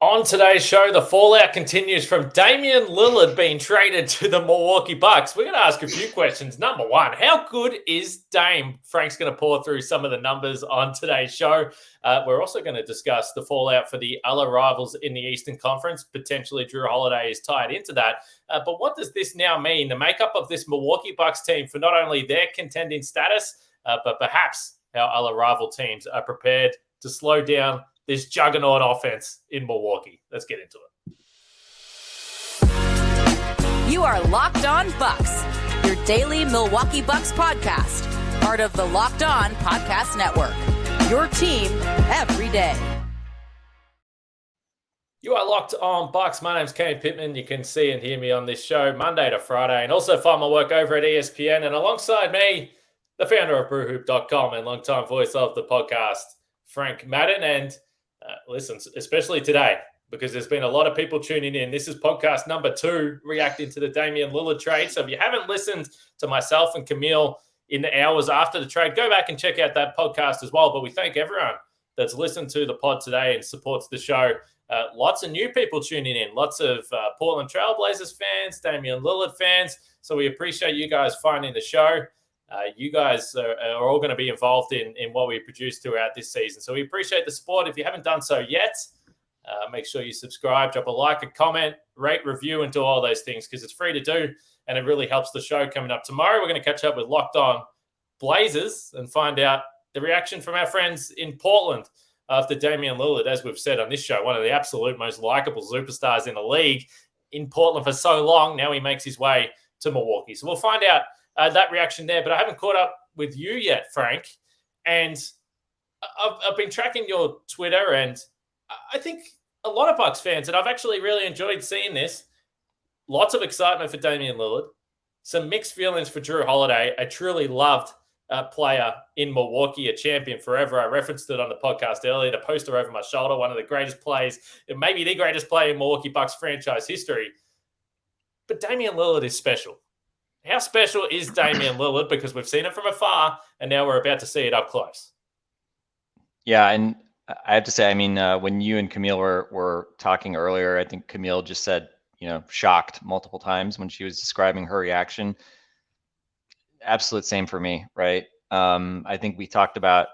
On today's show, the fallout continues from Damian Lillard being traded to the Milwaukee Bucks. We're going to ask a few questions. Number one, how good is Dame? Frank's going to pour through some of the numbers on today's show. We're also going to discuss the fallout for the other rivals in the Eastern Conference. Potentially, Drew Holiday is tied into that. But what does this now mean? The makeup of this Milwaukee Bucks team for not only their contending status, but perhaps how other rival teams are prepared to slow down this juggernaut offense in Milwaukee. Let's get into it. You are Locked On Bucks, your daily Milwaukee Bucks podcast, part of the Locked On Podcast Network, your team every day. You are Locked On Bucks. My name's Kane Pittman. You can see and hear me on this show Monday to Friday, and also find my work over at ESPN. And alongside me, the founder of BrewHoop.com and longtime voice of the podcast, Frank Madden. And listen, especially today, because there's been a lot of people tuning in. This is podcast number 2, reacting to the Damian Lillard trade. So if you haven't listened to myself and Camille in the hours after the trade, go back and check out that podcast as well. But we thank everyone that's listened to the pod today and supports the show. Lots of new people tuning in, lots of Portland Trailblazers fans, Damian Lillard fans. So we appreciate you guys finding the show. You guys are all going to be involved in what we produce throughout this season. So we appreciate the support. If you haven't done so yet, make sure you subscribe, drop a like, a comment, rate, review, and do all those things because it's free to do, and it really helps the show. Coming up tomorrow, we're going to catch up with Locked On Blazers and find out the reaction from our friends in Portland after Damian Lillard, as we've said on this show, one of the absolute most likable superstars in the league, in Portland for so long. Now he makes his way to Milwaukee. So we'll find out that reaction there, but I haven't caught up with you yet, Frank. And I've been tracking your Twitter, and I think a lot of Bucks fans, and I've actually really enjoyed seeing this, lots of excitement for Damian Lillard, some mixed feelings for Drew Holiday, a truly loved player in Milwaukee, a champion forever. I referenced it on the podcast earlier, the poster over my shoulder, one of the greatest players, maybe the greatest player in Milwaukee Bucks franchise history. But Damian Lillard is special. How special is Damian Lillard? Because we've seen it from afar, and now we're about to see it up close. Yeah, and I have to say, I mean, when you and Camille were talking earlier, I think Camille just said, shocked multiple times when she was describing her reaction. Absolute same for me, right? I think we talked about,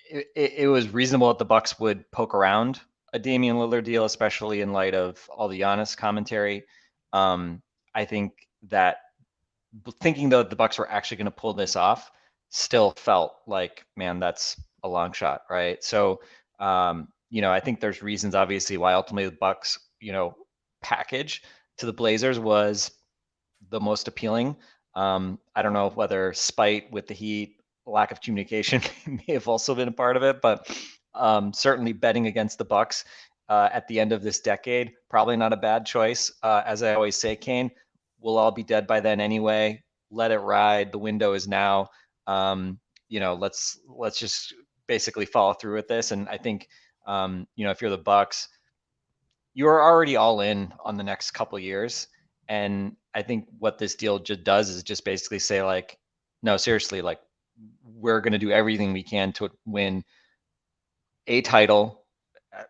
it was reasonable that the Bucks would poke around a Damian Lillard deal, especially in light of all the Giannis commentary. I think that thinking though the Bucks were actually going to pull this off still felt like, man, that's a long shot, right? So, I think there's reasons obviously why ultimately the Bucks, package to the Blazers was the most appealing. I don't know whether spite with the Heat, lack of communication may have also been a part of it, but certainly betting against the Bucks at the end of this decade, probably not a bad choice. As I always say, Kane, we'll all be dead by then anyway. Let it ride. The window is now. Let's just basically follow through with this. And I think, if you're the Bucks, you're already all in on the next couple of years. And I think what this deal just does is just basically say, like, no, seriously, like, we're going to do everything we can to win a title,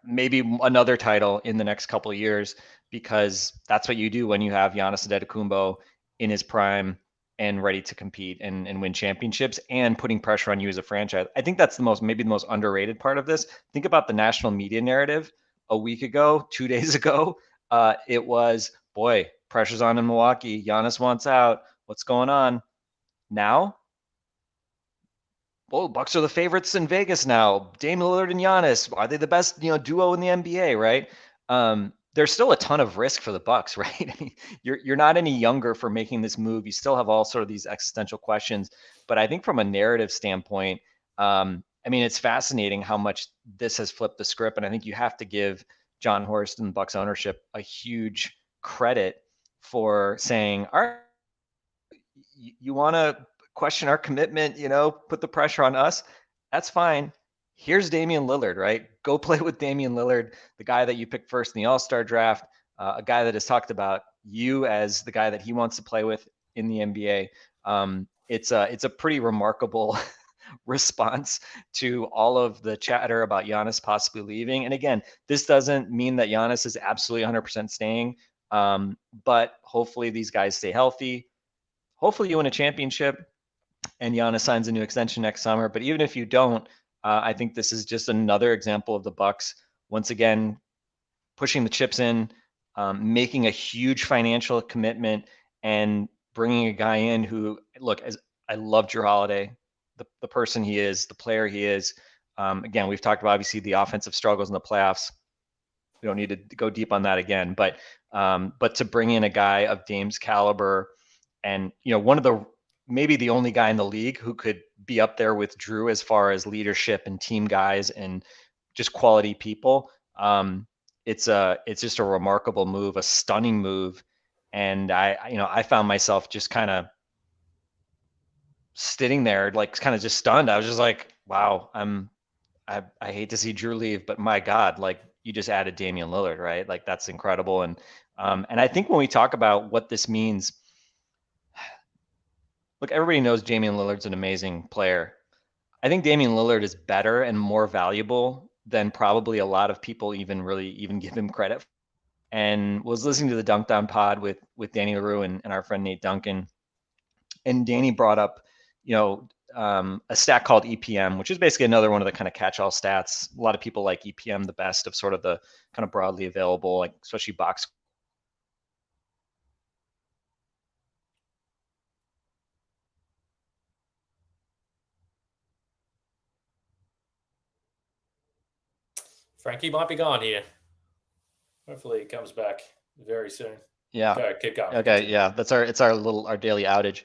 maybe another title in the next couple of years, because that's what you do when you have Giannis Antetokounmpo in his prime and ready to compete and win championships and putting pressure on you as a franchise. I think that's maybe the most underrated part of this. Think about the national media narrative a week ago, 2 days ago. It was, boy, pressure's on in Milwaukee. Giannis wants out. What's going on? Now, Bucks are the favorites in Vegas now. Damian Lillard and Giannis, are they the best, duo in the NBA, right? There's still a ton of risk for the Bucks, right? I mean, you're not any younger for making this move. You still have all sort of these existential questions. But I think from a narrative standpoint, it's fascinating how much this has flipped the script. And I think you have to give John Horst and the Bucks ownership a huge credit for saying, all right, you want to question our commitment, put the pressure on us. That's fine. Here's Damian Lillard, right? Go play with Damian Lillard, the guy that you picked first in the All-Star draft, a guy that has talked about you as the guy that he wants to play with in the NBA. It's a pretty remarkable response to all of the chatter about Giannis possibly leaving. And again, this doesn't mean that Giannis is absolutely 100% staying, but hopefully these guys stay healthy. Hopefully you win a championship and Giannis signs a new extension next summer. But even if you don't, I think this is just another example of the Bucks once again pushing the chips in, making a huge financial commitment, and bringing a guy in who, look, as I love Jrue Holiday, the person he is, the player he is. Again, we've talked about obviously the offensive struggles in the playoffs. We don't need to go deep on that again, but to bring in a guy of Dame's caliber, and one of the maybe the only guy in the league who could be up there with Jrue as far as leadership and team guys and just quality people. It's just a remarkable move, a stunning move. And I found myself just kind of sitting there, like kind of just stunned. I was just like, wow, I hate to see Jrue leave, but my God, like you just added Damian Lillard, right? Like that's incredible. And I think when we talk about what this means, look, everybody knows Damian Lillard's an amazing player. I think Damian Lillard is better and more valuable than probably a lot of people even give him credit for. And was listening to the Dunk Down pod with Danny LaRue and our friend Nate Duncan. And Danny brought up, a stat called EPM, which is basically another one of the kind of catch-all stats. A lot of people like EPM the best of sort of the kind of broadly available, like especially box. Frankie might be gone here. Hopefully he comes back very soon. Yeah. Okay, keep going. Okay, yeah. It's our daily outage.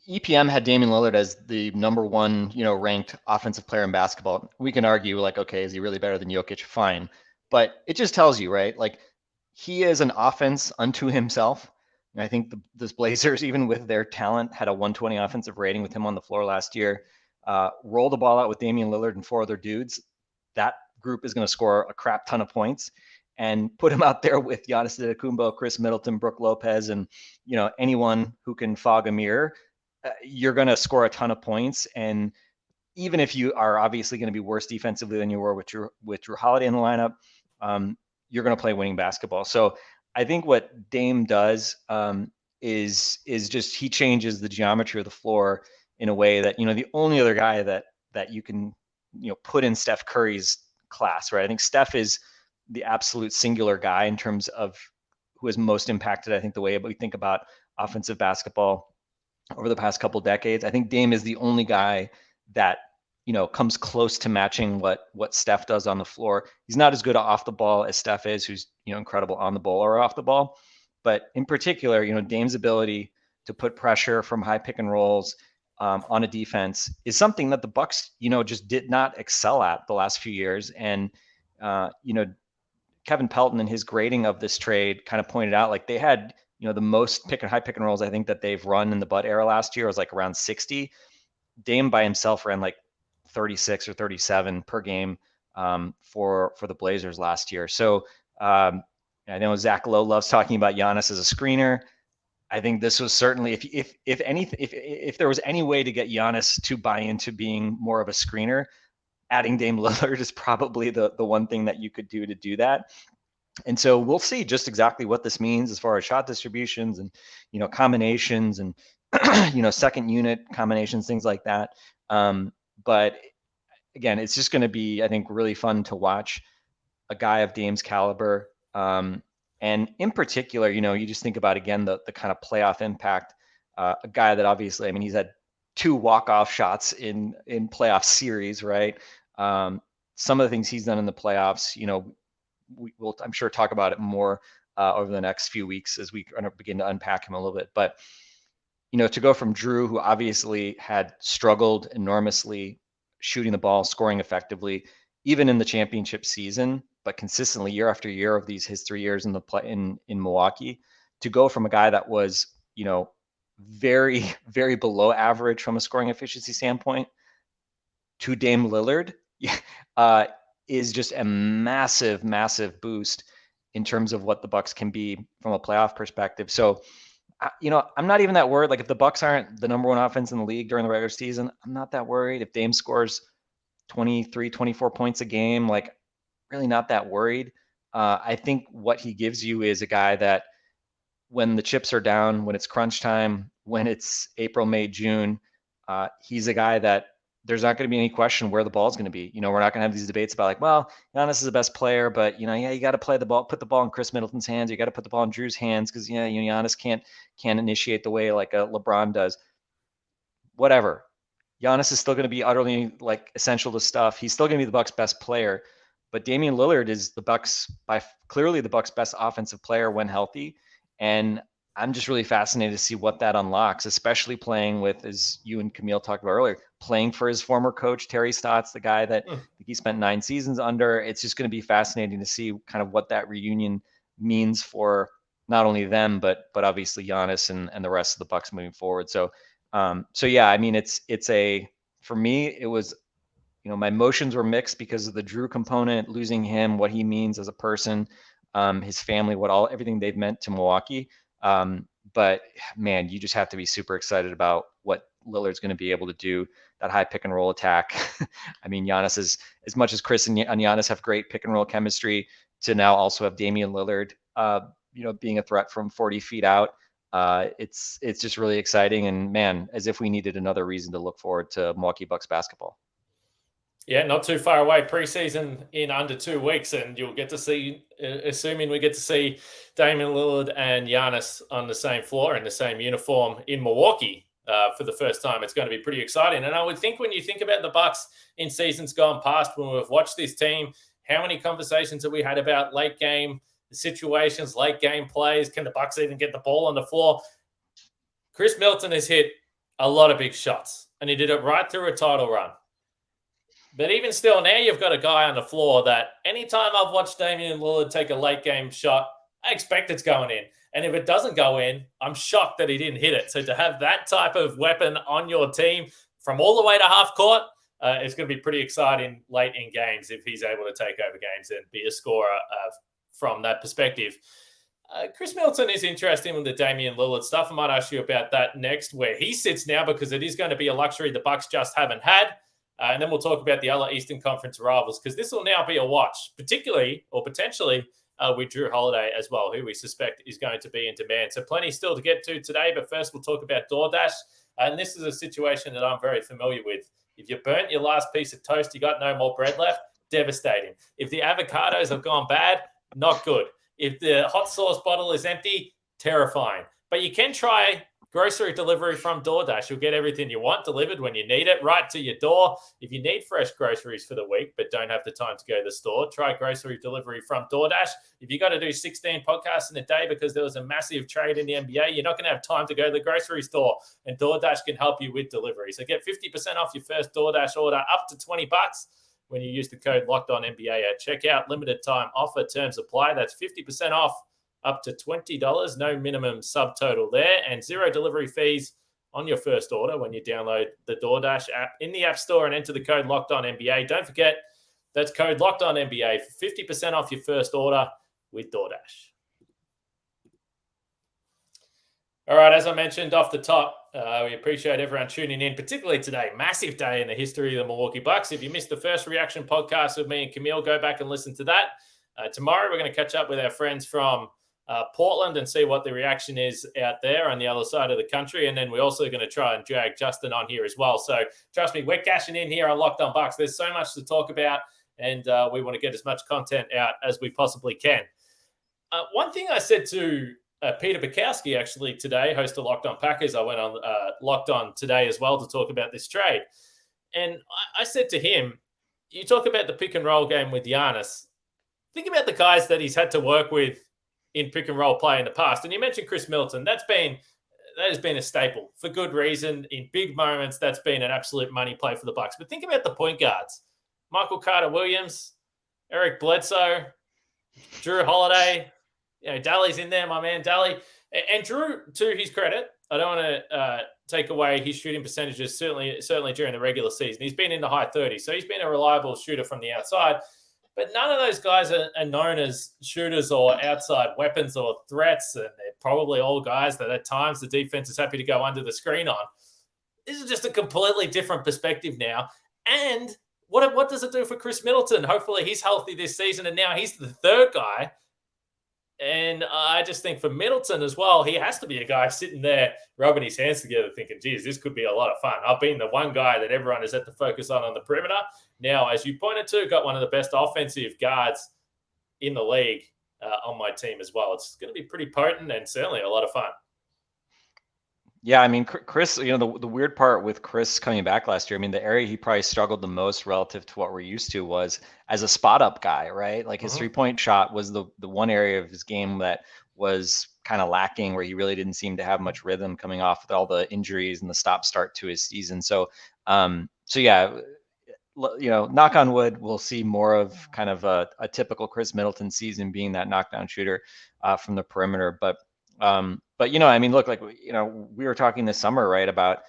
EPM had Damian Lillard as the number one, ranked offensive player in basketball. We can argue like, okay, is he really better than Jokic? Fine. But it just tells you, right? Like he is an offense unto himself. And I think the Blazers, even with their talent, had a 120 offensive rating with him on the floor last year. Roll the ball out with Damian Lillard and four other dudes. That group is going to score a crap ton of points, and put him out there with Giannis Antetokounmpo, Khris Middleton, Brook Lopez, and anyone who can fog a mirror. You're going to score a ton of points, and even if you are obviously going to be worse defensively than you were with Jrue Holiday in the lineup, you're going to play winning basketball. So I think what Dame does is just he changes the geometry of the floor in a way that the only other guy that you can put in Steph Curry's class, right? I think Steph is the absolute singular guy in terms of who has most impacted, I think, the way we think about offensive basketball over the past couple decades. I think Dame is the only guy that comes close to matching what Steph does on the floor. He's not as good off the ball as Steph is, who's incredible on the ball or off the ball. But in particular, Dame's ability to put pressure from high pick and rolls on a defense is something that the Bucks, just did not excel at the last few years. And Kevin Pelton in his grading of this trade kind of pointed out, like they had, the most high pick and rolls I think that they've run in the Bud era last year was like around 60. Dame by himself ran like 36 or 37 per game for the Blazers last year. So I know Zach Lowe loves talking about Giannis as a screener. I think this was certainly, if there was any way to get Giannis to buy into being more of a screener, adding Dame Lillard is probably the one thing that you could do that. And so we'll see just exactly what this means as far as shot distributions and, combinations and, second unit combinations, things like that. But again, it's just going to be, I think, really fun to watch a guy of Dame's caliber. And in particular, you just think about, again, the kind of playoff impact, a guy that obviously, I mean, he's had 2 walk-off shots in playoff series, right? Some of the things he's done in the playoffs, we'll, I'm sure, talk about it more over the next few weeks as we begin to unpack him a little bit. But, to go from Jrue, who obviously had struggled enormously shooting the ball, scoring effectively, even in the championship season, but consistently year after year of his 3 years in Milwaukee, to go from a guy that was, very, very below average from a scoring efficiency standpoint to Dame Lillard is just a massive, massive boost in terms of what the Bucks can be from a playoff perspective. So I'm not even that worried. Like if the Bucks aren't the number one offense in the league during the regular season, I'm not that worried. If Dame scores 23, 24 points a game, like really not that worried. I think what he gives you is a guy that when the chips are down, when it's crunch time, when it's April, May, June, he's a guy that there's not going to be any question where the ball is going to be. We're not going to have these debates about like, well, Giannis is the best player, but yeah, you got to play the ball, put the ball in Khris Middleton's hands. You got to put the ball in Drew's hands because Giannis can't initiate the way like a LeBron does. Whatever. Giannis is still going to be utterly like essential to stuff. He's still going to be the Bucks' best player, but Damian Lillard is clearly the Bucks' best offensive player when healthy. And I'm just really fascinated to see what that unlocks, especially playing with, as you and Camille talked about earlier, playing for his former coach, Terry Stotts, the guy that he spent 9 seasons under. It's just going to be fascinating to see kind of what that reunion means for not only them, but obviously Giannis and the rest of the Bucks moving forward. So yeah, I mean, for me, it was, my emotions were mixed because of the Drew component, losing him, what he means as a person, his family, everything they've meant to Milwaukee. But man, you just have to be super excited about what Lillard's going to be able to do, that high pick and roll attack. I mean, Giannis is, as much as Khris and Giannis have great pick and roll chemistry, to now also have Damian Lillard, being a threat from 40 feet out. It's just really exciting, and man, as if we needed another reason to look forward to Milwaukee Bucks basketball. Yeah, not too far away. Preseason in under 2 weeks, and you'll get to see, assuming we get to see Damian Lillard and Giannis on the same floor in the same uniform in Milwaukee for the first time. It's going to be pretty exciting. And I would think when you think about the Bucks in seasons gone past, when we've watched this team, how many conversations have we had about late game situations, late game plays? Can the Bucks even get the ball on the floor? Khris Middleton has hit a lot of big shots, and he did it right through a title run. But even still, now you've got a guy on the floor that anytime I've watched Damian Lillard take a late game shot, I expect it's going in. And if it doesn't go in, I'm shocked that he didn't hit it. So to have that type of weapon on your team from all the way to half court, it's going to be pretty exciting late in games if he's able to take over games and be a scorer from that perspective. Khris Middleton is interesting with the Damian Lillard stuff. I might ask you about that next, where he sits now, because it is going to be a luxury the Bucks just haven't had. And then we'll talk about the other Eastern Conference rivals, because this will now be a watch, particularly or potentially with Drew Holiday as well, who we suspect is going to be in demand. So plenty still to get to today, but first we'll talk about DoorDash. And this is a situation that I'm very familiar with. If you burnt your last piece of toast, you got no more bread left, devastating. If the avocados have gone bad, not good. If the hot sauce bottle is empty, terrifying. But you can try grocery delivery from DoorDash. You'll get everything you want delivered when you need it, right to your door. If you need fresh groceries for the week but don't have the time to go to the store, try grocery delivery from DoorDash. If you got to do 16 podcasts in a day because there was a massive trade in the NBA, you're not going to have time to go to the grocery store, and DoorDash can help you with delivery. So get 50% off your first DoorDash order, up to $20 when you use the code LOCKEDONNBA at checkout. Limited time offer, terms apply. That's 50% off, up to $20, no minimum subtotal there, and 0 delivery fees on your first order when you download the DoorDash app in the App Store and enter the code LOCKEDONNBA. Don't forget, that's code LOCKEDONNBA for 50% off your first order with DoorDash. All right, as I mentioned off the top, we appreciate everyone tuning in, particularly today. Massive day in the history of the Milwaukee Bucks. If you missed the first reaction podcast with me and Camille, go back and listen to that. Tomorrow, we're going to catch up with our friends from Portland and see what the reaction is out there on the other side of the country. And then we're also going to try and drag Justin on here as well. So trust me, we're cashing in here on Locked On Bucks. There's so much to talk about, and we want to get as much content out as we possibly can. One thing I said to Peter Bukowski actually today, host of Locked On Packers, I went on Locked On today as well to talk about this trade. And I said to him, you talk about the pick and roll game with Giannis. Think about the guys that he's had to work with in pick and roll play in the past. And you mentioned Khris Middleton. That has been a staple for good reason. In big moments, that's been an absolute money play for the Bucks. But think about the point guards. Michael Carter-Williams, Eric Bledsoe, Drew Holiday. Daly's in there, my man Daly. And Drew, to his credit, I don't want to take away his shooting percentages, certainly during the regular season. He's been in the high 30s, so he's been a reliable shooter from the outside. but none of those guys are known as shooters or outside weapons or threats, and they're probably all guys that at times the defense is happy to go under the screen on. This is just a completely different perspective now. And what does it do for Khris Middleton? Hopefully he's healthy this season, and now he's the third guy. And I just think for Middleton as well, he has to be a guy sitting there rubbing his hands together thinking, geez, this could be a lot of fun. I've been the one guy that everyone is at the focus on the perimeter. Now, as you pointed to, got one of the best offensive guards in the league on my team as well. It's going to be pretty potent and certainly a lot of fun. Yeah, I mean, Khris, the weird part with Khris coming back last year, I mean, the area he probably struggled the most relative to what we're used to was as a spot up guy, right? Like his 3-point shot was the one area of his game that was kind of lacking, where he really didn't seem to have much rhythm coming off with all the injuries and the stop start to his season. So yeah, knock on wood, we'll see more of kind of a typical Khris Middleton season, being that knockdown shooter from the perimeter. But I mean, look, like, we were talking this summer, right, about,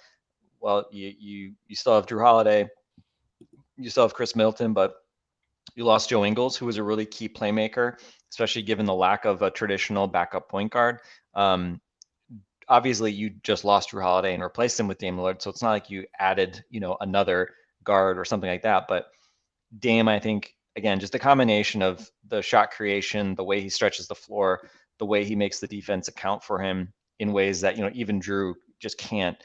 well, you still have Jrue Holiday, you still have Khris Middleton, but you lost Joe Ingles, who was a really key playmaker, especially given the lack of a traditional backup point guard. Obviously, you just lost Jrue Holiday and replaced him with Dame Lillard, so it's not like you added, another guard or something like that. But Dame, I think, again, just a combination of the shot creation, the way he stretches the floor, the way he makes the defense account for him in ways that, even Jrue just can't,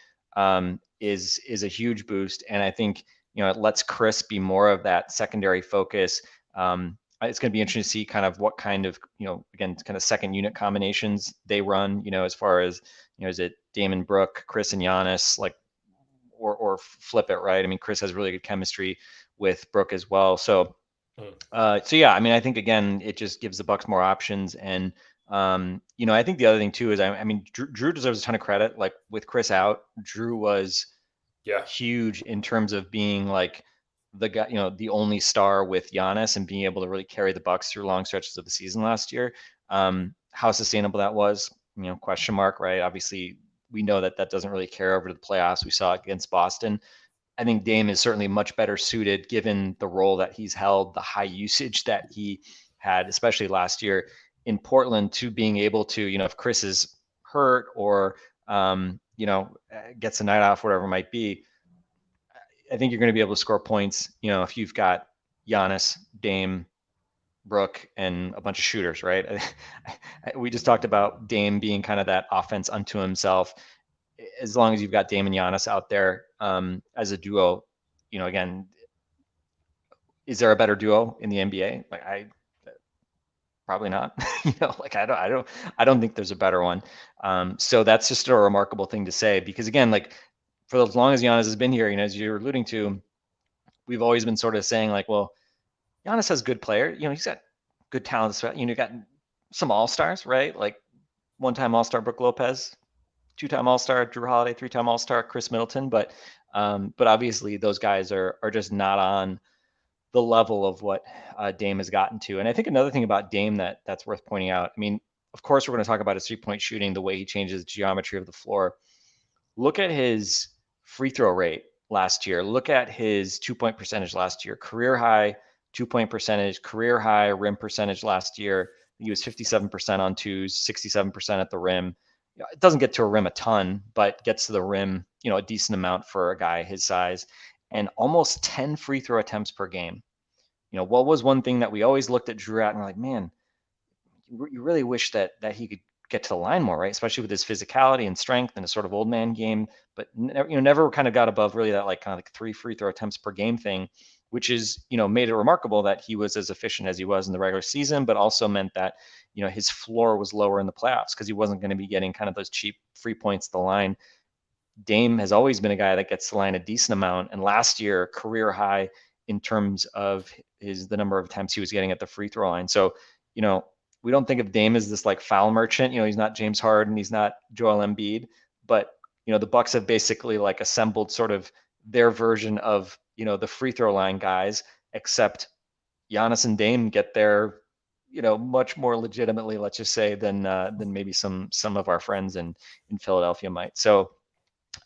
is a huge boost. And I think, it lets Khris be more of that secondary focus. It's going to be interesting to see kind of what kind of, again, kind of second unit combinations they run, as far as, is it Dame and Brook, Khris and Giannis, like, or flip it, right? I mean, Khris has really good chemistry with Brook as well. So yeah, I mean, I think, again, it just gives the Bucks more options. And, I think the other thing too is, I mean, Jrue deserves a ton of credit. Like, with Khris out, Jrue was huge in terms of being like the guy, the only star with Giannis, and being able to really carry the Bucks through long stretches of the season last year. How sustainable that was, question mark, right? Obviously, we know that doesn't really carry over to the playoffs. We saw it against Boston. I think Dame is certainly much better suited, given the role that he's held, the high usage that he had, especially last year in Portland, to being able to, if Khris is hurt or, gets a night off, whatever it might be, I think you're going to be able to score points, if you've got Giannis, Dame, Brook, and a bunch of shooters, right? We just talked about Dame being kind of that offense unto himself. As long as you've got Dame and Giannis out there as a duo, again, is there a better duo in the NBA? Like, probably not. I don't think there's a better one. So that's just a remarkable thing to say, because, again, like, for as long as Giannis has been here, as you're alluding to, we've always been sort of saying, like, well, Giannis has good player. He's got good talent. You got some all-stars, right? Like, one-time all-star Brook Lopez, two-time all-star Jrue Holiday, three-time all-star Khris Middleton. But obviously those guys are just not on the level of what Dame has gotten to. And I think another thing about Dame that's worth pointing out, I mean, of course, we're going to talk about his 3-point shooting, the way he changes the geometry of the floor. Look at his free throw rate last year. Look at his 2-point percentage last year. Career high 2-point percentage, career high rim percentage last year. He was 57% on twos, 67% at the rim. It doesn't get to a rim a ton, but gets to the rim, a decent amount for a guy his size, and almost 10 free throw attempts per game. What was one thing that we always looked at Jrue at and we're like, man, you really wish that he could get to the line more, right? Especially with his physicality and strength and a sort of old man game, but never kind of got above really that kind of 3 free throw attempts per game thing, which is, made it remarkable that he was as efficient as he was in the regular season, but also meant that, his floor was lower in the playoffs because he wasn't going to be getting kind of those cheap free points at the line. Dame has always been a guy that gets to the line a decent amount, and last year, career high in terms of the number of attempts he was getting at the free throw line. So, we don't think of Dame as this like foul merchant. He's not James Harden, he's not Joel Embiid, but the Bucks have basically like assembled sort of their version of the free throw line guys, except Giannis and Dame get there much more legitimately, let's just say, than maybe some of our friends in Philadelphia might. So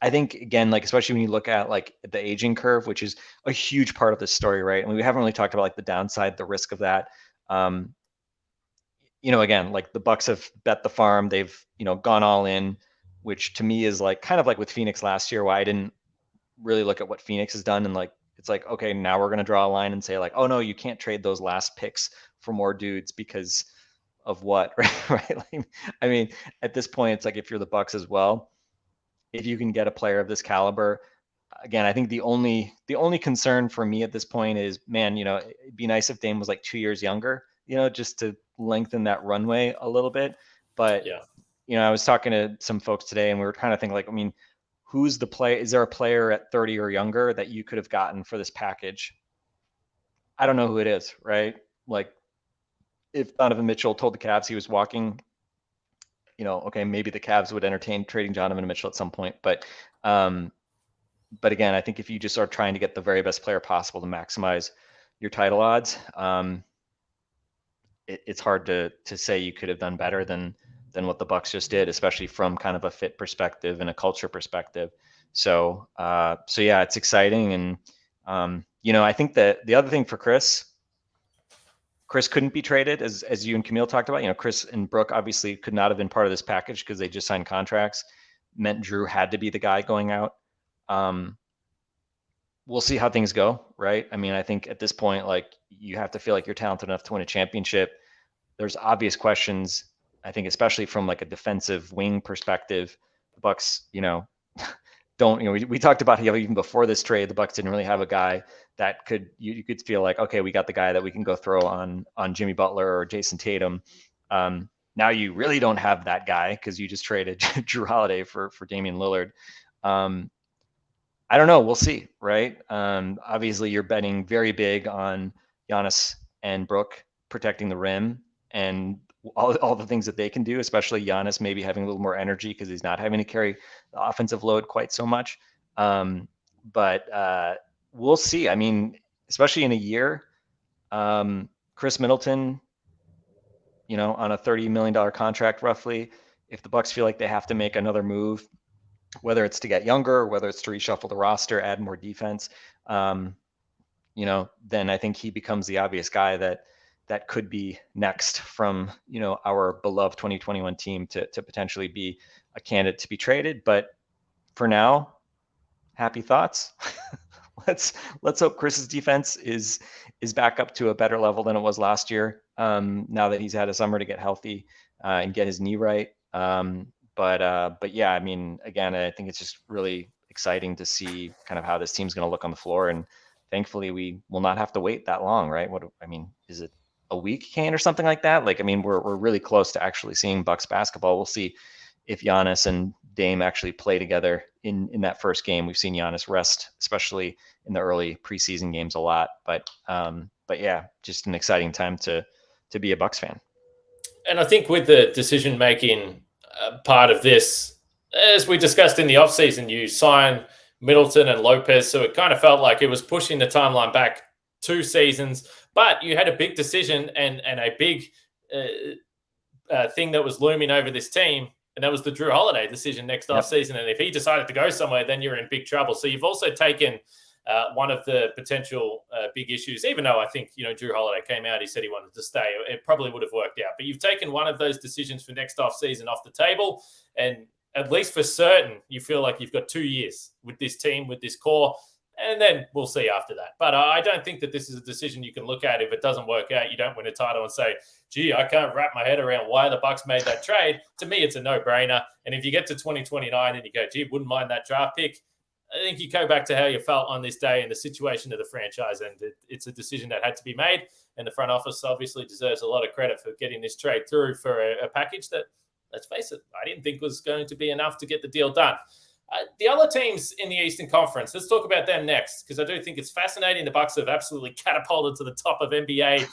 I think, again, like, especially when you look at like the aging curve, which is a huge part of this story, right? I mean, we haven't really talked about like the downside, the risk of that. Again, like the Bucks have bet the farm. They've, gone all in, which to me is like kind of like with Phoenix last year, why I didn't really look at what Phoenix has done. And like, it's like, okay, now we're going to draw a line and say like, oh no, you can't trade those last picks for more dudes because of what, right? Like, I mean, at this point, it's like, if you're the Bucks as well, if you can get a player of this caliber, again, I think the only concern for me at this point is, man, it'd be nice if Dame was like 2 years younger, just to lengthen that runway a little bit. But Yeah. I was talking to some folks today, and we were kind of thinking like, I mean, who's the play? Is there a player at 30 or younger that you could have gotten for this package? I don't know who it is, right? Like, if Donovan Mitchell told the Cavs he was walking, okay, maybe the Cavs would entertain trading Donovan Mitchell at some point. But again, I think if you just are trying to get the very best player possible to maximize your title odds, it's hard to say you could have done better than what the Bucks just did, especially from kind of a fit perspective and a culture perspective. So yeah, it's exciting. And, I think that the other thing for Khris couldn't be traded, as you and Camille talked about. Khris and Brooke obviously could not have been part of this package because they just signed contracts. Meant Drew had to be the guy going out. We'll see how things go, right? I mean, I think at this point, like, you have to feel like you're talented enough to win a championship. There's obvious questions, I think, especially from like a defensive wing perspective. The Bucks, don't, we talked about how even before this trade, the Bucks didn't really have a guy that you could feel like, okay, we got the guy that we can go throw on Jimmy Butler or Jason Tatum. Now you really don't have that guy because you just traded Drew Holiday for Damian Lillard. I don't know. We'll see, right? Obviously, you're betting very big on Giannis and Brooke protecting the rim and all the things that they can do, especially Giannis maybe having a little more energy because he's not having to carry the offensive load quite so much. But we'll see. I mean, especially in a year, Khris Middleton, on a $30 million contract roughly, if the Bucks feel like they have to make another move, whether it's to get younger, whether it's to reshuffle the roster, add more defense, then I think he becomes the obvious guy that could be next from, our beloved 2021 team to potentially be a candidate to be traded. But for now, happy thoughts. Let's hope Khris's defense is back up to a better level than it was last year. Now that he's had a summer to get healthy and get his knee right. But yeah, I mean, again, I think it's just really exciting to see kind of how this team's going to look on the floor. And thankfully, we will not have to wait that long, right? Is it a week, Kane, or something like that? Like, I mean, we're really close to actually seeing Bucks basketball. We'll see if Giannis and Dame actually play together in that first game. We've seen Giannis rest, especially in the early preseason games, a lot. But yeah, just an exciting time to be a Bucks fan. And I think with the decision-making part of this, as we discussed in the offseason, you sign Middleton and Lopez, so it kind of felt like it was pushing the timeline back 2 seasons, but you had a big decision and a big thing that was looming over this team, and that was the Drew Holiday decision next offseason. And if he decided to go somewhere, then you're in big trouble. So you've also taken one of the potential big issues, even though I think, Drew Holiday came out, he said he wanted to stay. It probably would have worked out. But you've taken one of those decisions for next offseason off the table. And at least for certain, you feel like you've got 2 years with this team, with this core. And then we'll see after that. But I don't think that this is a decision you can look at. If it doesn't work out, you don't win a title and say, gee, I can't wrap my head around why the Bucks made that trade. To me, it's a no-brainer. And if you get to 2029 and you go, gee, wouldn't mind that draft pick, I think you go back to how you felt on this day and the situation of the franchise. And it's a decision that had to be made. And the front office obviously deserves a lot of credit for getting this trade through for a package that, let's face it, I didn't think was going to be enough to get the deal done. The other teams in the Eastern Conference, let's talk about them next, because I do think it's fascinating. The Bucks have absolutely catapulted to the top of NBA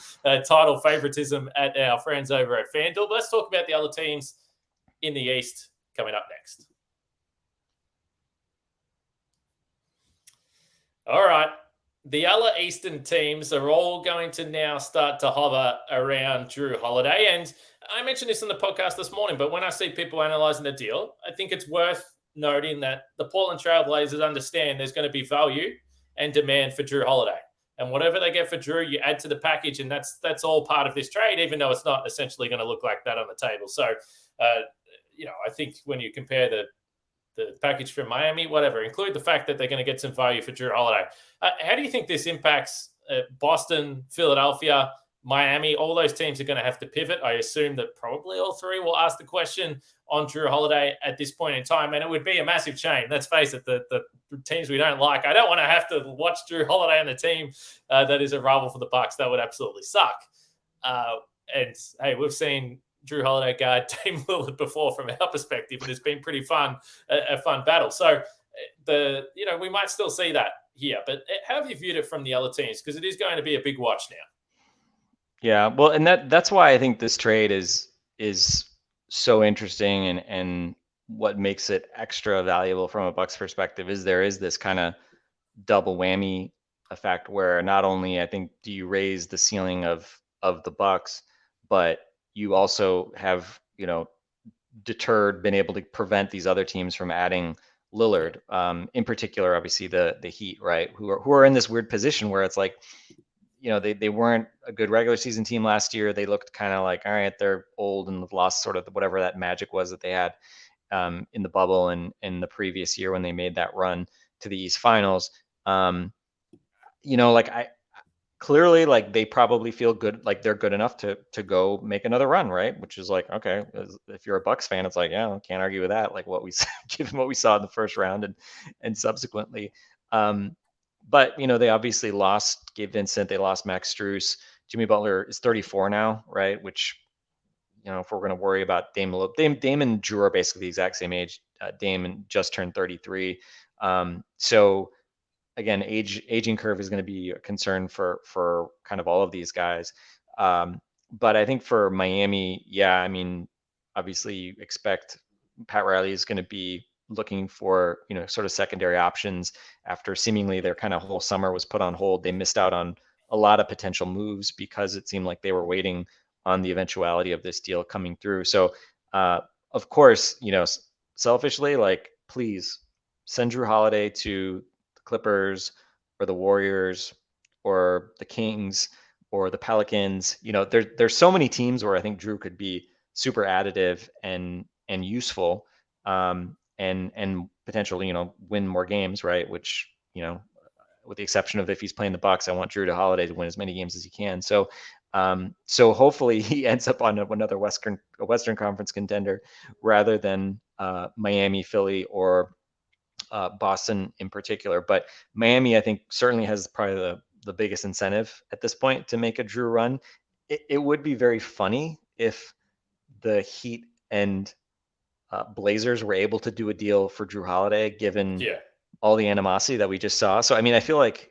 title favoritism at our friends over at FanDuel. But let's talk about the other teams in the East coming up next. All right. The other Eastern teams are all going to now start to hover around Drew Holiday. And I mentioned this on the podcast this morning, but when I see people analyzing the deal, I think it's worth noting that the Portland Trailblazers understand there's going to be value and demand for Drew Holiday. And whatever they get for Drew, you add to the package, and that's all part of this trade, even though it's not essentially going to look like that on the table. So, I think when you compare the package from Miami, whatever, include the fact that they're going to get some value for Drew Holiday. How do you think this impacts Boston, Philadelphia, Miami? All those teams are going to have to pivot. I assume that probably all three will ask the question on Drew Holiday at this point in time, and it would be a massive shame. Let's face it, the teams we don't like. I don't want to have to watch Drew Holiday on the team that is a rival for the Bucks. That would absolutely suck. And hey, we've seen Drew Holiday guard Dame Lillard before from our perspective, and it's been pretty fun, a fun battle. So we might still see that here, but how have you viewed it from the other teams? Because it is going to be a big watch now. Yeah, well, and that's why I think this trade is so interesting, and what makes it extra valuable from a Bucks perspective is there is this kind of double whammy effect where not only I think do you raise the ceiling of the Bucks, but you also have been able to prevent these other teams from adding Lillard. In particular, obviously the Heat, right? Who are in this weird position where it's like, they weren't a good regular season team last year. They looked kind of like, all right, they're old and have lost sort of whatever that magic was that they had in the bubble and in the previous year when they made that run to the East Finals. Clearly, like, they probably feel good, like they're good enough to go make another run, right? Which is like, okay, if you're a Bucks fan, it's like, yeah, can't argue with that. Like given what we saw in the first round and subsequently. But they obviously lost Gabe Vincent, they lost Max Strus. Jimmy Butler is 34 now, right? Which, if we're going to worry about Dame and Drew are basically the exact same age. Dame just turned 33. So again, aging curve is going to be a concern for kind of all of these guys. But I think for Miami, yeah, I mean, obviously you expect Pat Riley is going to be looking for, sort of secondary options after seemingly their kind of whole summer was put on hold. They missed out on a lot of potential moves because it seemed like they were waiting on the eventuality of this deal coming through. So, of course, selfishly, like, please send Drew Holiday to the Clippers or the Warriors or the Kings or the Pelicans. There's so many teams where I think Drew could be super additive and useful, and potentially, win more games, right? Which, with the exception of if he's playing the Bucks, I want Drew Holiday to win as many games as he can. So hopefully he ends up on another Western Conference contender rather than Miami, Philly, or Boston in particular. But Miami, I think, certainly has probably the biggest incentive at this point to make a Drew run. It would be very funny if the Heat and Blazers were able to do a deal for Drew Holiday, given all the animosity that we just saw. So, I mean, I feel like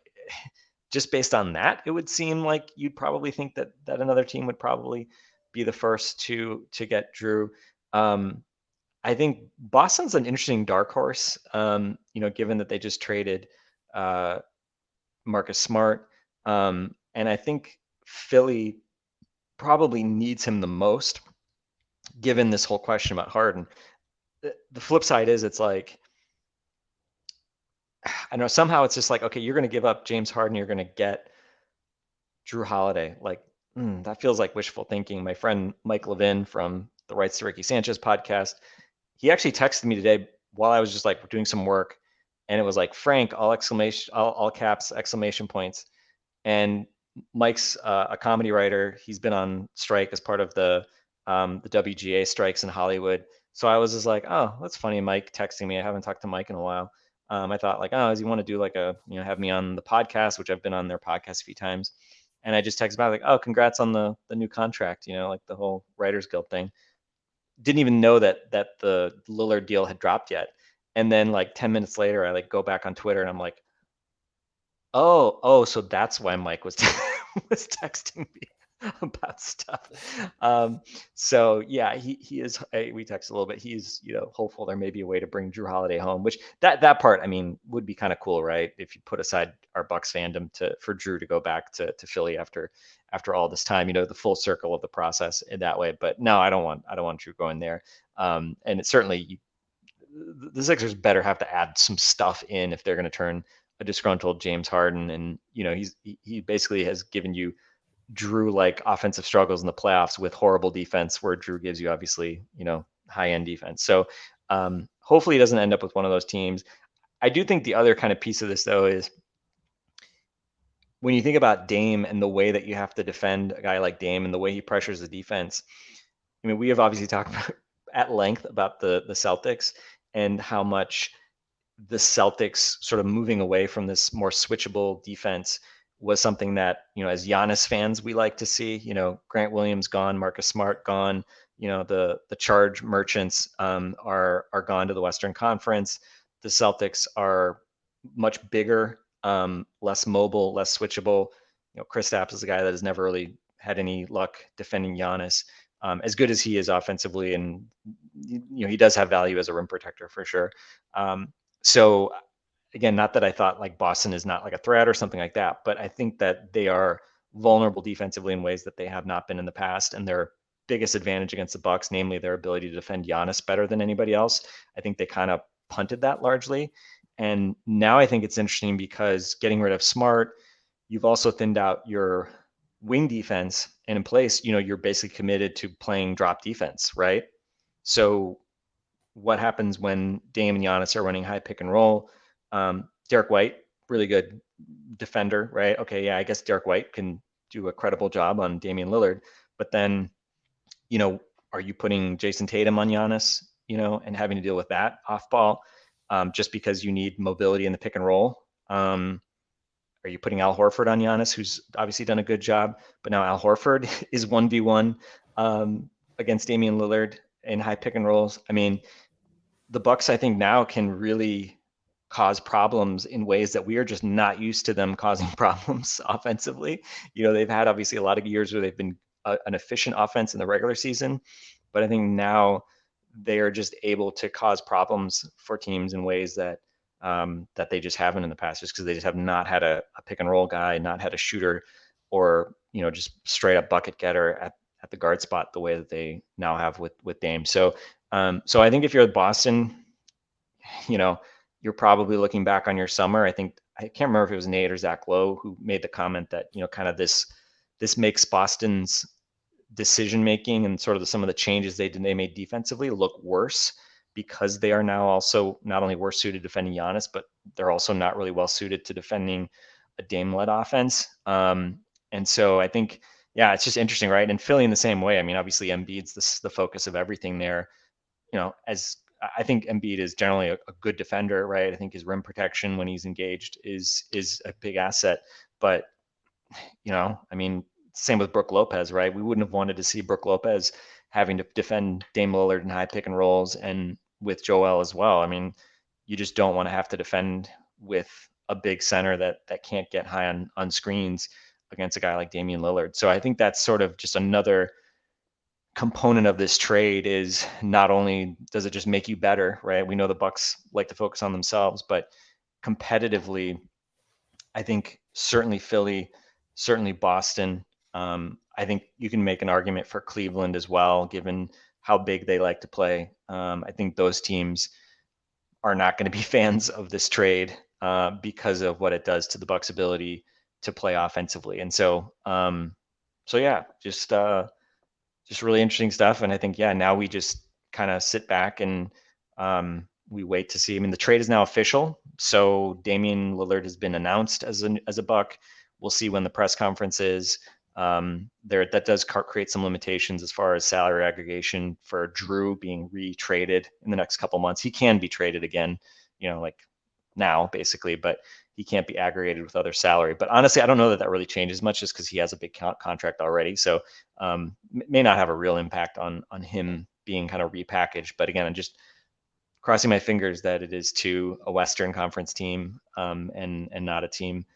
just based on that, it would seem like you'd probably think that another team would probably be the first to get Drew. I think Boston's an interesting dark horse, given that they just traded Marcus Smart. And I think Philly probably needs him the most, given this whole question about Harden. The flip side is it's like, I know somehow it's just like, okay, you're going to give up James Harden, you're going to get Drew Holiday. Like, that feels like wishful thinking. My friend Mike Levin from the Rights to Ricky Sanchez podcast, he actually texted me today while I was just like doing some work, and it was like, Frank, all caps, exclamation points. And Mike's a comedy writer. He's been on strike as part of the WGA strikes in Hollywood. So I was just like, oh, that's funny. Mike texting me. I haven't talked to Mike in a while. I thought like, oh, does he want to do like have me on the podcast, which I've been on their podcast a few times. And I just texted back like, oh, congrats on the new contract, like the whole Writers Guild thing. Didn't even know that the Lillard deal had dropped yet. And then like 10 minutes later, I like go back on Twitter and I'm like, oh, so that's why Mike was was texting me about stuff. So yeah, he is. We texted a little bit. He's hopeful there may be a way to bring Drew Holiday home, which that part, I mean, would be kind of cool, right? If you put aside our Bucks fandom for Drew to go back to Philly after all this time, the full circle of the process in that way. But no, I don't want Drew going there. And it's certainly the Sixers better have to add some stuff in if they're going to turn a disgruntled James Harden. And, he basically has given you Drew like offensive struggles in the playoffs with horrible defense, where Drew gives you obviously, high end defense. So hopefully he doesn't end up with one of those teams. I do think the other kind of piece of this though is when you think about Dame and the way that you have to defend a guy like Dame and the way he pressures the defense. I mean, we have obviously talked about, at length about the Celtics and how much the Celtics sort of moving away from this more switchable defense was something that, as Giannis fans, we like to see. Grant Williams gone, Marcus Smart gone, the charge merchants are gone to the Western Conference. The Celtics are much bigger, less mobile, less switchable. Kristaps is a guy that has never really had any luck defending Giannis. As good as he is offensively, and he does have value as a rim protector for sure. So again, not that I thought like Boston is not like a threat or something like that, but I think that they are vulnerable defensively in ways that they have not been in the past. And their biggest advantage against the Bucks, namely their ability to defend Giannis better than anybody else, I think they kind of punted that largely. And now I think it's interesting because getting rid of Smart, you've also thinned out your wing defense, and in place, you're basically committed to playing drop defense, right? So what happens when Dame and Giannis are running high pick and roll? Derek White, really good defender, right? Okay, yeah, I guess Derek White can do a credible job on Damian Lillard, but then, are you putting Jason Tatum on Giannis, and having to deal with that off ball just because you need mobility in the pick and roll? Are you putting Al Horford on Giannis, who's obviously done a good job, but now Al Horford is 1v1 against Damian Lillard in high pick and rolls? I mean, the Bucks, I think now can really cause problems in ways that we are just not used to them causing problems offensively. They've had obviously a lot of years where they've been an efficient offense in the regular season, but I think now they are just able to cause problems for teams in ways that that they just haven't in the past, just because they just have not had a pick and roll guy, not had a shooter, or just straight up bucket getter at the guard spot the way that they now have with Dame. So I think if you're Boston, you're probably looking back on your summer. I think I can't remember if it was Nate or Zach Lowe who made the comment that kind of this makes Boston's decision making and sort of some of the changes they made defensively look worse, because they are now also not only worse suited defending Giannis, but they're also not really well suited to defending a Dame-led offense. And so I think, yeah, it's just interesting, right? And Philly in the same way. I mean, obviously Embiid's the focus of everything there. As I think Embiid is generally a good defender, right? I think his rim protection when he's engaged is a big asset. But, I mean, same with Brook Lopez, right? We wouldn't have wanted to see Brook Lopez having to defend Dame Lillard in high pick and rolls, and with Joel as well. I mean, you just don't want to have to defend with a big center that can't get high on screens against a guy like Damian Lillard. So I think that's sort of just another component of this trade. Is not only does it just make you better, right? We know the Bucks like to focus on themselves, but competitively, I think certainly Philly, certainly Boston. I think you can make an argument for Cleveland as well, given how big they like to play. I think those teams are not going to be fans of this trade because of what it does to the Bucks' ability to play offensively. And so yeah, just really interesting stuff. And I think, yeah, now we just kind of sit back and we wait to see. I mean, the trade is now official. So Damian Lillard has been announced as a Buck. We'll see when the press conference is. That does create some limitations as far as salary aggregation for Drew being retraded in the next couple months. He can be traded again, like now basically, but he can't be aggregated with other salary. But honestly, I don't know that really changes much, just because he has a big contract already. So may not have a real impact on him being kind of repackaged. But again, I'm just crossing my fingers that it is to a Western Conference team and not a team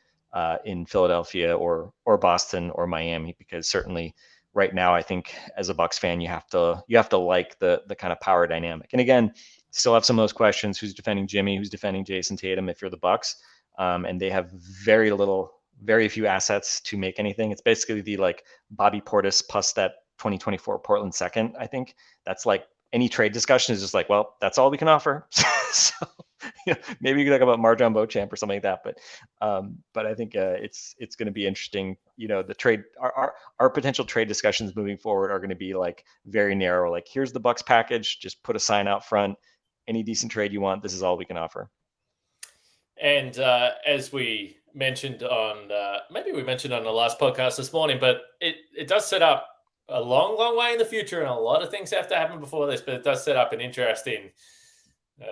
in Philadelphia or Boston or Miami, because certainly right now, I think as a Bucks fan, you have to like the kind of power dynamic. And again, still have some of those questions: who's defending Jimmy, who's defending Jason Tatum if you're the Bucks, and they have very few assets to make anything. It's basically the like Bobby Portis plus that 2024 Portland second. I think that's like any trade discussion is just like, well, that's all we can offer. So maybe you can talk about Marjon Beauchamp or something like that. But I think it's going to be interesting. The trade, our potential trade discussions moving forward are going to be like very narrow. Like, here's the Bucks package. Just put a sign out front. Any decent trade you want, this is all we can offer. And as we mentioned on, maybe we mentioned on the last podcast this morning, but it does set up a long, long way in the future, and a lot of things have to happen before this, but it does set up an interesting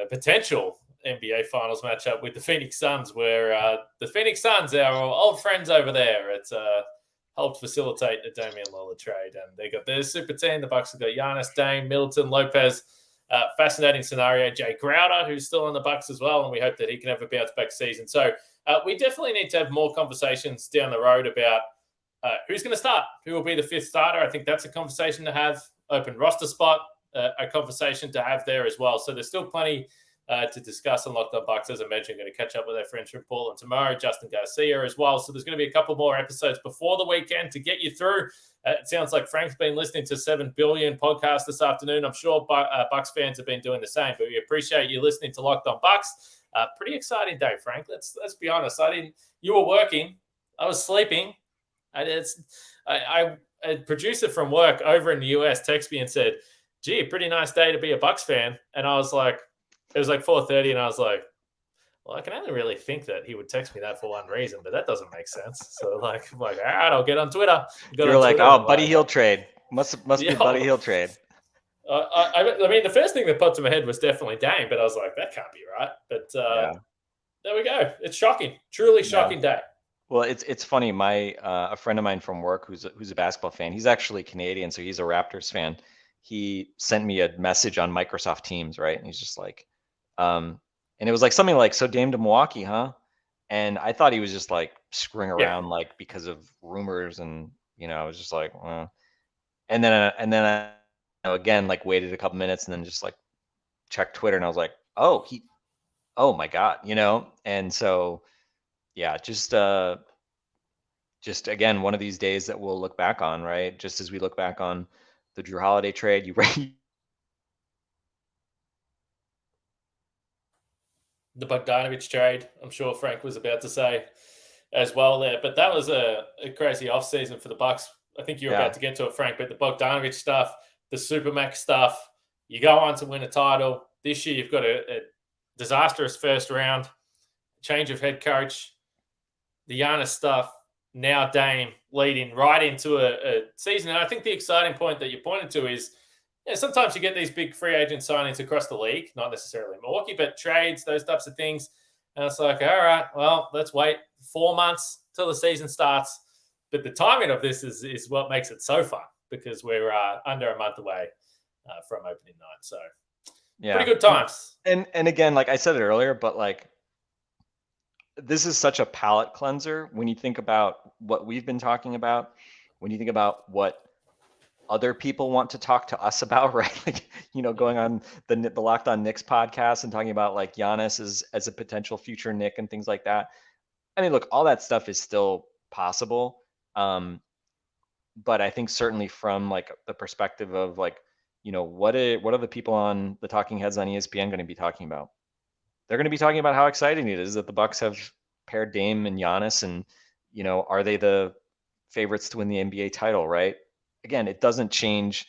potential NBA Finals matchup with the Phoenix Suns, where the Phoenix Suns, our old friends over there, it's helped facilitate the Damian Lillard trade, and they got their super team. The Bucks have got Giannis, Dame, Middleton, Lopez. Fascinating scenario. Jay Crowder, who's still in the Bucks as well, and we hope that he can have a bounce-back season. So we definitely need to have more conversations down the road about who's going to start, who will be the fifth starter. I think that's a conversation to have. Open roster spot, a conversation to have there as well. So there's still plenty to discuss on Locked On Bucks. As I mentioned, going to catch up with our friends from Portland tomorrow, Justin Garcia as well. So there's going to be a couple more episodes before the weekend to get you through. It sounds like Frank's been listening to 7 billion podcasts this afternoon. I'm sure Bucks fans have been doing the same, but we appreciate you listening to Locked On Bucks. Pretty exciting day, Frank. Let's be honest. You were working. I was sleeping. A producer from work over in the US texted me and said, gee, pretty nice day to be a Bucks fan. And I was like, it was like 4:30, and I was like, well, I can only really think that he would text me that for one reason, but that doesn't make sense. So I'm like, all right, I'll get on Twitter. You're like, oh, Buddy Hield trade. Must be Buddy Hield trade. I mean, the first thing that popped in my head was definitely Dame, but I was like, that can't be right. But There we go. It's shocking. Truly shocking day. Well, it's funny. My a friend of mine from work who's a basketball fan. He's actually Canadian, so he's a Raptors fan. He sent me a message on Microsoft Teams, right? And he's just like, and it was like something like, so Dame to Milwaukee, huh? And I thought he was just like screwing around, like because of rumors, and I was just like, and then I again like waited a couple minutes and then just like checked Twitter, and I was like, oh my God, and so. Yeah, just again, one of these days that we'll look back on, right? Just as we look back on the Jrue Holiday trade, the Bogdanovic trade, I'm sure Frank was about to say as well there, but that was a crazy offseason for the Bucks. I think you're about to get to it, Frank, but the Bogdanovic stuff, the Supermax stuff, you go on to win a title. This year, you've got a disastrous first round, change of head coach, the Giannis stuff, now Dame leading right into a season. And I think the exciting point that you pointed to is sometimes you get these big free agent signings across the league, not necessarily Milwaukee, but trades, those types of things. And it's like, all right, well, let's wait 4 months till the season starts. But the timing of this is what makes it so fun, because we're under a month away from opening night. So pretty good times. And again, like I said it earlier, but like, this is such a palate cleanser when you think about what we've been talking about, when you think about what other people want to talk to us about, right? Like, going on the Locked On Knicks podcast and talking about like Giannis as a potential future Knick and things like that. I mean, look, all that stuff is still possible. But I think certainly from like the perspective of like, what are the people on the talking heads on ESPN going to be talking about? They're going to be talking about how exciting it is that the Bucks have paired Dame and Giannis, and are they the favorites to win the NBA title, right? Again, it doesn't change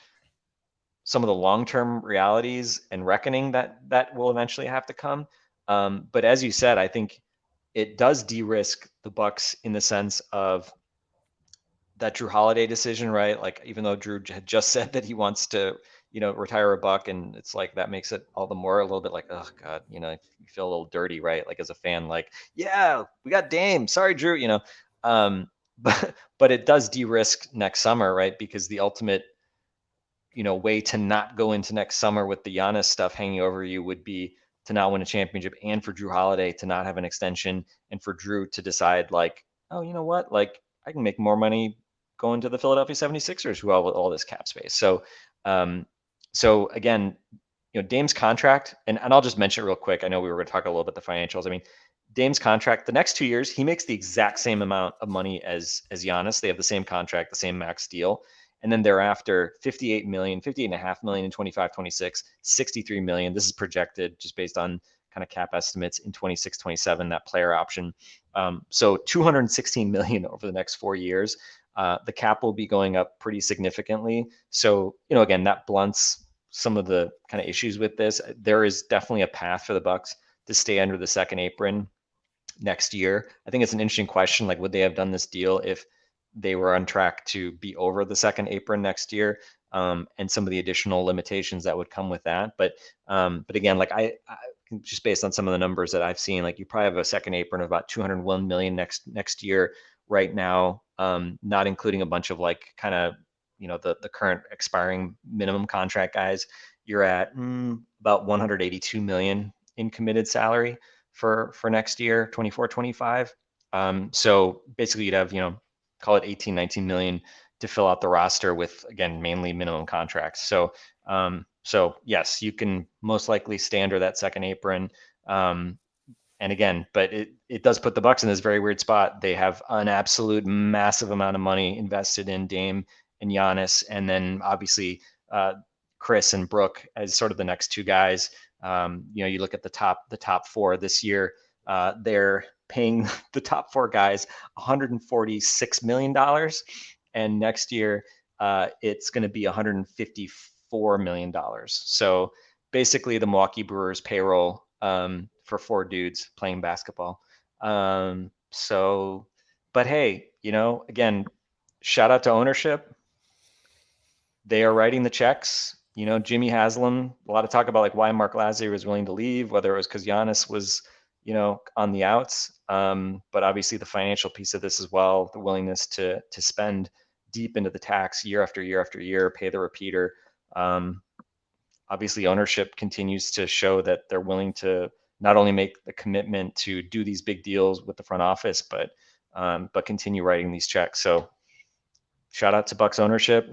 some of the long-term realities and reckoning that will eventually have to come. But as you said, I think it does de-risk the Bucks in the sense of that Jrue Holiday decision, right? Like, even though Jrue had just said that he wants to retire a Buck, and it's like that makes it all the more a little bit like, oh God, you feel a little dirty, right? Like as a fan, like, yeah, we got Dame. Sorry, Jrue, but it does de-risk next summer, right? Because the ultimate, way to not go into next summer with the Giannis stuff hanging over you would be to not win a championship, and for Jrue Holiday to not have an extension, and for Jrue to decide like, oh, you know what? Like, I can make more money going to the Philadelphia 76ers who have all this cap space. So again, Dame's contract, and I'll just mention it real quick. I know we were going to talk a little bit the financials. I mean, Dame's contract, the next 2 years, he makes the exact same amount of money as Giannis. They have the same contract, the same max deal. And then thereafter, 58 million, 58.5 million in 25, 26, 63 million. This is projected just based on kind of cap estimates in 26, 27, that player option. So 216 million over the next 4 years. The cap will be going up pretty significantly. So, again, that blunts some of the kind of issues with this. There is definitely a path for the Bucks to stay under the second apron next year. I think it's an interesting question. Like, would they have done this deal if they were on track to be over the second apron next year? And some of the additional limitations that would come with that. But again, like I just based on some of the numbers that I've seen, like you probably have a second apron of about 201 million next year right now, not including a bunch of like kind of, the current expiring minimum contract guys. You're at about 182 million in committed salary for next year, 24, 25. So basically you'd have, call it 18, 19 million to fill out the roster with, again, mainly minimum contracts. So yes, you can most likely stay under that second apron. And again, but it does put the Bucks in this very weird spot. They have an absolute massive amount of money invested in Dame and Giannis, and then obviously Khris and Brook as sort of the next two guys. You look at the top four this year. They're paying the top four guys $146 million, and next year it's going to be $154 million. So basically, the Milwaukee Brewers payroll for four dudes playing basketball. But hey, again, shout out to ownership. They are writing the checks. Jimmy Haslam, a lot of talk about like why Mark Lazary was willing to leave, whether it was because Giannis was, on the outs. But obviously the financial piece of this as well, the willingness to spend deep into the tax year after year after year, pay the repeater. Obviously ownership continues to show that they're willing to not only make the commitment to do these big deals with the front office, but continue writing these checks. So shout out to Bucks ownership.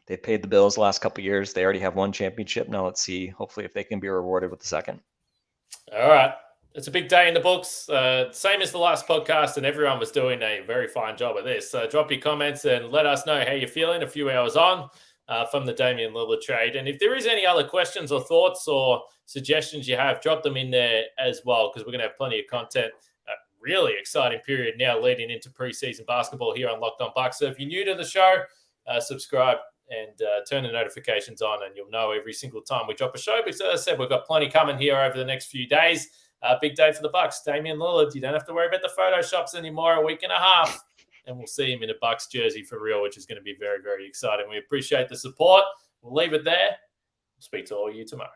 They paid the bills the last couple of years. They already have one championship. Now let's see, hopefully, if they can be rewarded with the second. All right. It's a big day in the books. Same as the last podcast, and everyone was doing a very fine job of this. Drop your comments and let us know how you're feeling a few hours on from the Damian Lillard trade. And if there is any other questions or thoughts or suggestions you have, drop them in there as well, because we're going to have plenty of content. Really exciting period now leading into preseason basketball here on Locked On Bucks. So if you're new to the show, subscribe and turn the notifications on, and you'll know every single time we drop a show. Because as I said, we've got plenty coming here over the next few days. Big day for the Bucks. Damian Lillard, you don't have to worry about the photoshops anymore. A week and a half, and we'll see him in a Bucks jersey for real, which is going to be very, very exciting. We appreciate the support. We'll leave it there. We'll speak to all of you tomorrow.